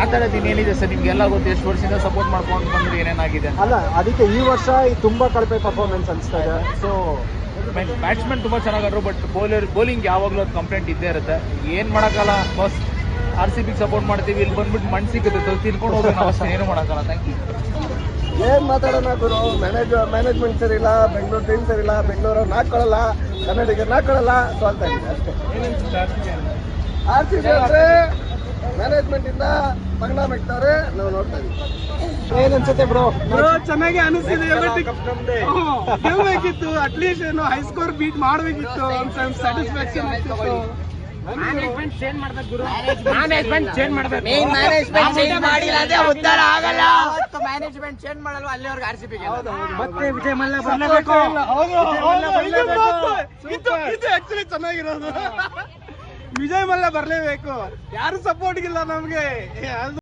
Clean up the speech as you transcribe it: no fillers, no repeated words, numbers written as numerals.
ಮಾತಾಡೋದು ಏನಿದೆ ಸರ್, ನಿಮ್ಗೆಲ್ಲ ಗೊತ್ತು ಎಷ್ಟು ವರ್ಷದಿಂದ ಸಪೋರ್ಟ್ ಮಾಡ್ಕೊಂಡು ಬಂದ್ರೆ ಏನೇನಾಗಿದೆ ಅಲ್ಲ, ಅದಕ್ಕೆ ಈ ವರ್ಷ ತುಂಬಾ ಕಳಪೆ ಪರ್ಫಾರ್ಮೆನ್ಸ್ ಅನಿಸ್ತಾ ಇದೆ. ಸೊ ಬ್ಯಾಟ್ಸ್ಮನ್ ತುಂಬಾ ಚೆನ್ನಾಗಾದ್ರು, ಬಟ್ ಬೌಲಿಂಗ್ ಯಾವಾಗಲೂ ಅದು ಕಂಪ್ಲೇಂಟ್ ಇದ್ದೇ ಇರುತ್ತೆ. ಏನ್ ಮಾಡಕ್ಕಲ್ಲ, ಫಸ್ಟ್ RCB ಸಪೋರ್ಟ್ ಮಾಡ್ತೀವಿ, ಇಲ್ಲಿ ಬಂದ್ಬಿಟ್ಟು ಮಣ್ಣು ಸಿಗುತ್ತೆ ತಿನ್ಕೊಂಡು ಹೋಗ್ಬೇಕು ಅಷ್ಟೇ, ಏನು ಮಾಡಕ್ಕಲ್ಲ. Thank you. ಏನ್ ಮಾತಾಡೋಣ ಗುರು, ಮ್ಯಾನೇಜ್ಮೆಂಟ್ ಸರಿ ಇಲ್ಲ, ಬೆಂಗಳೂರು ಟೀಮ್ ಸರಿ ಇಲ್ಲ, ಬೆಂಗಳೂರು ನಾಟ್ಕೊಳ್ಳಲ್ಲ, ಕನ್ನಡಿಗರು ನಾಟ್ಕೊಳ್ಳಲ್ಲ, ಸೋಲ್ತಾ ಇದೆ ಅಷ್ಟೇ. RCB ಅಂದ್ರೆ ಮ್ಯಾನೇಜ್ಮೆಂಟ್ ಇಂದ ಪಂಗಡ ಮೆಕ್ತಾರೆ, ನಾವು ನೋಡ್ತಾ ಇದೀವಿ. ಏನ್ ಅನ್ಸುತ್ತೆ ಬ್ರೋ? ಚೆನ್ನಾಗಿ ಅನಿಸ್ತಿದೆ, ಗೆಲ್ಬೇಕಿತ್ತು, ಅಟ್ಲೀಸ್ಟ್ ಏನು ಹೈ ಸ್ಕೋರ್ ಬೀಟ್ ಮಾಡ್ಬೇಕಿತ್ತು, ಸ್ಯಾಟಿಸ್ಫ್ಯಾಕ್ಷನ್ ಆಗ್ತಿತ್ತು. ಮ್ಯಾನೇಜ್ಮೆಂಟ್ ಚೇಂಜ್ ಮಾಡ್ಬೇಕು ಗುರು, ಮ್ಯಾನೇಜ್ಮೆಂಟ್ ಚೇಂಜ್ ಮಾಡ್ಬೇಕು. ಮ್ಯಾನೇಜ್ಮೆಂಟ್ ಚೇಂಜ್ ಮಾಡಿಲ್ಲ ಅಂದ್ರೆ ಉದ್ಧಾರ ಆಗಲ್ಲ. ಮ್ಯಾನೇಜ್ಮೆಂಟ್ ಚೇಂಜ್ ಮಾಡಲ್ಲ, ಅಲ್ಲಿವರೆಗೆ RCB ಮತ್ತೆ ವಿಜಯ್ ಮಲ್ಯ ಬರಲೇಬೇಕು. ಇದು ಆಕ್ಚುಲಿ ಚೆನ್ನಾಗಿರೋದು, ವಿಜಯ್ ಮಲ್ಯ ಬರಲೇಬೇಕು. ಯಾರು ಸಪೋರ್ಟ್ ಇಲ್ಲ ನಮ್ಗೆ.